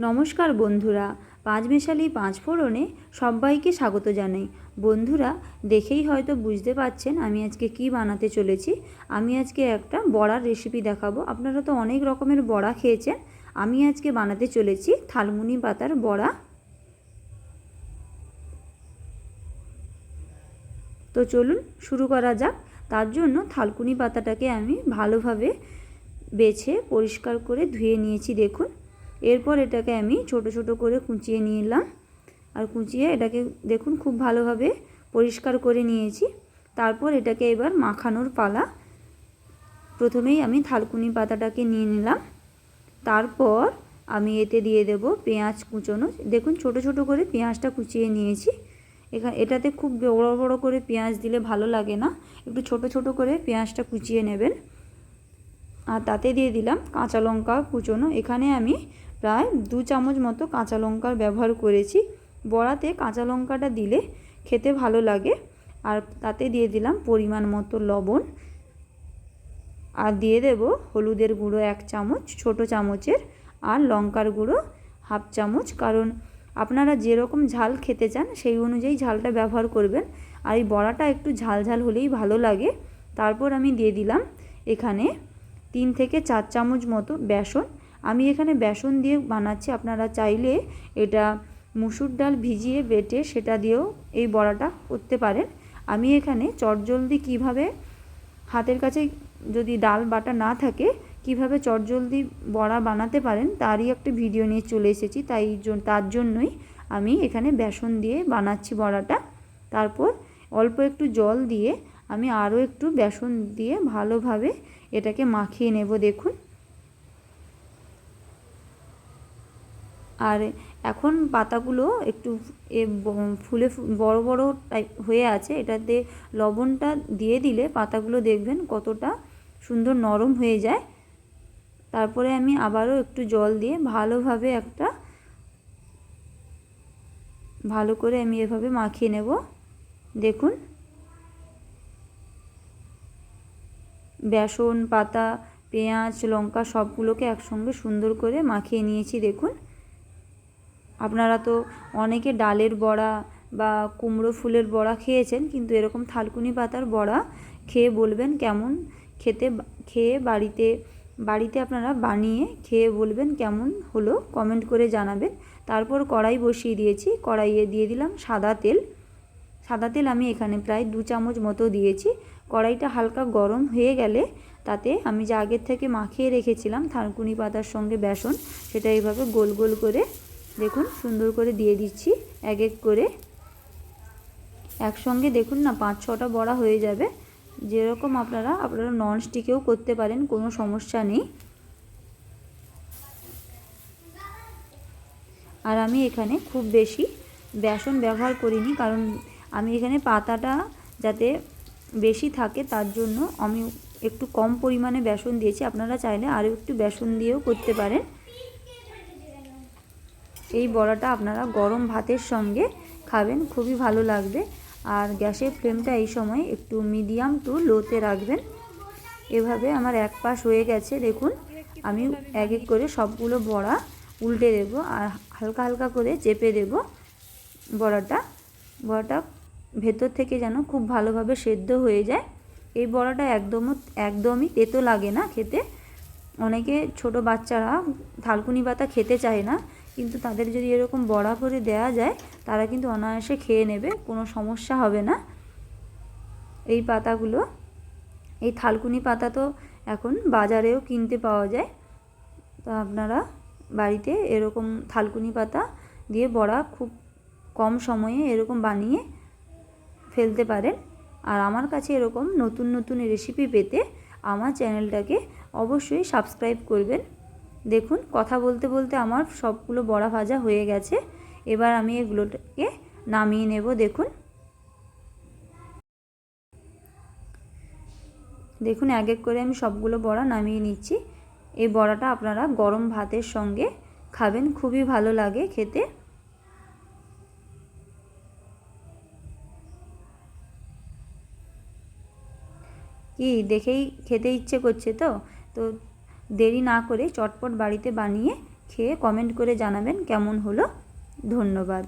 নমস্কার বন্ধুরা, পাঁচমেশালি পাঁচফোড়নে সবাইকে স্বাগত জানাই। বন্ধুরা, দেখেই হয়তো বুঝতে পারছেন আমি আজকে কি বানাতে চলেছি। আমি আজকে একটা বড়ার রেসিপি দেখাবো। আপনারা তো অনেক রকমের বড়া খেয়েছেন, আমি আজকে বানাতে চলেছি থালকুনি পাতার বড়া। তো চলুন শুরু করা যাক। তার জন্য থালকুনি পাতাটাকে আমি ভালোভাবে বেছে পরিষ্কার করে ধুয়ে নিয়েছি, দেখুন। এরপর এটাকে আমি ছোট ছোট করে কুচিয়ে নিলাম, আর কুচিয়ে এটাকে দেখুন খুব ভালোভাবে পরিষ্কার করে নিয়েছি। তারপর এটাকে এবার মাখানোর পালা। প্রথমেই আমি থালকুনি পাতাটাকে নিয়ে নিলাম, তারপর আমি এতে দিয়ে দেব পেঁয়াজ কুচোনো। দেখুন ছোট ছোট করে পেঁয়াজটা কুচিয়ে নিয়েছি। এটাতে খুব বড় বড় করে পেঁয়াজ দিলে ভালো লাগে না, একটু ছোট ছোট করে পেঁয়াজটা কুচিয়ে নেবেন। আর তাতে দিয়ে দিলাম কাঁচা লঙ্কা কুচোনো। এখানে আমি প্রায় 2 চামচ মতো কাঁচা লঙ্কার ব্যবহার করেছি। বড়াতে কাঁচা লঙ্কাটা দিলে খেতে ভালো লাগে। আর তাতে দিয়ে দিলাম পরিমাণ মতো লবণ, আর দিয়ে দেব হলুদের গুঁড়ো 1 চামচ ছোট চামচের, আর লঙ্কার গুঁড়ো 1/2 চামচ। কারণ আপনারা যেরকম ঝাল খেতে চান সেই অনুযায়ী ঝালটা ব্যবহার করবেন। আর এই বড়াটা একটু ঝাল ঝাল হলেই ভালো লাগে। তারপর আমি দিয়ে দিলাম এখানে 3 থেকে 4 চামচ মতো বেসন। আমি এখানে বেসন দিয়ে বানাচ্ছি, আপনারা চাইলে এটা মুসুর ডাল ভিজিয়ে বেটে সেটা দিয়েও এই বড়াটা করতে পারেন। আমি এখানে চটজলদি কিভাবে হাতের কাছে যদি ডাল বাটা না থাকে কিভাবে চটজলদি বড়া বানাতে পারেন তারই একটা ভিডিও নিয়ে চলে এসেছি। তার জন্যই আমি এখানে বেসন দিয়ে বানাচ্ছি বড়াটা। তারপর অল্প একটু জল দিয়ে আমি আরও একটু বেসন দিয়ে ভালোভাবে এটাকে মাখিয়ে নেব, দেখুন। আর এখন পাতাগুলো একটু ফুলে বড় বড় টাইপ হয়ে আছে, এটাতে লবণটা দিয়ে দিলে পাতাগুলো দেখবেন কতটা সুন্দর নরম হয়ে যায়। তারপরে আমি আবারও একটু জল দিয়ে ভালো করে আমি এভাবে মাখিয়ে নেব, দেখুন। বেসন, পাতা, পেঁয়াজ, লঙ্কা সবগুলোকে একসঙ্গে সুন্দর করে মাখিয়ে নিয়েছি, দেখুন। আপনারা তো অনেকে ডালের বড়া বা কুমড়ো ফুলের বড়া খেয়েছেন, কিন্তু এরকম থালকুনি পাতার বড়া খেয়ে বলবেন কেমন খেতে। খেয়ে বাড়িতে আপনারা বানিয়ে খেয়ে বলবেন কেমন হলো, কমেন্ট করে জানাবেন। তারপর কড়াই বসিয়ে দিয়েছি, কড়াইয়ে দিয়ে দিলাম সাদা তেল। সাদা তেল আমি এখানে প্রায় 2 চামচ মতো দিয়েছি। কড়াইটা হালকা গরম হয়ে গেলে তাতে আমি যে আগের থেকে মাখিয়ে রেখেছিলাম থালকুনি পাতার সঙ্গে বেসন, সেটা এইভাবে গোল গোল করে দেখুন সুন্দর করে দিয়ে দিচ্ছি এক এক করে। একসঙ্গে দেখুন না 5-6টা বড়া হয়ে যাবে। যেরকম আপনারা ননস্টিকেও করতে পারেন, কোনো সমস্যা নেই। আর আমি এখানে খুব বেশি বেসন ব্যবহার করিনি, কারণ আমি এখানে পাতাটা যাতে বেশি থাকে তার জন্য আমি একটু কম পরিমাণে বেসন দিয়েছি। আপনারা চাইলে আরও একটু বেসন দিয়েও করতে পারেন। এই বড়াটা আপনারা গরম ভাতের সঙ্গে খাবেন, খুবই ভালো লাগবে। আর গ্যাসের ফ্লেমটা এই সময় একটু মিডিয়াম টু লোতে রাখবেন। এভাবে আমার এক পাশ হয়ে গেছে, দেখুন। আমি এক এক করে সবগুলো বড়া উল্টে দেব, আর হালকা হালকা করে চেপে দেব বড়াটা ভেতর থেকে যেন খুব ভালোভাবে সেদ্ধ হয়ে যায়। এই বড়াটা একদমই তেতো লাগে না খেতে। অনেকে ছোট বাচ্চারা থালকুনি পাতা খেতে চায় না, কিন্তু তাদের যদি এরকম বড়া করে দেওয়া যায় তারা কিন্তু অনায়াসে খেয়ে নেবে, কোনো সমস্যা হবে না। এই থালকুনি পাতা তো এখন বাজারেও কিনতে পাওয়া যায়। তো আপনারা বাড়িতে এরকম থালকুনি পাতা দিয়ে বড়া খুব কম সময়ে এরকম বানিয়ে ফেলতে পারেন। আর আমার কাছে এরকম নতুন নতুন রেসিপি পেতে আমার চ্যানেলটাকে অবশ্যই সাবস্ক্রাইব করবেন। দেখুন কথা বলতে বলতে আমার সবগুলো বড়া ভাজা হয়ে গেছে। এবার আমি এগুলোকে নামিয়ে নেব, দেখুন এক এক করে আমি সবগুলো বড়া নামিয়ে নিচ্ছি। এই বড়াটা আপনারা গরম ভাতের সঙ্গে খাবেন, খুবই ভালো লাগে খেতে। কি দেখেই খেতে ইচ্ছে করছে, তো দেরি না করে চটপট বাড়িতে বানিয়ে খেয়ে কমেন্ট করে জানাবেন কেমন হলো। ধন্যবাদ।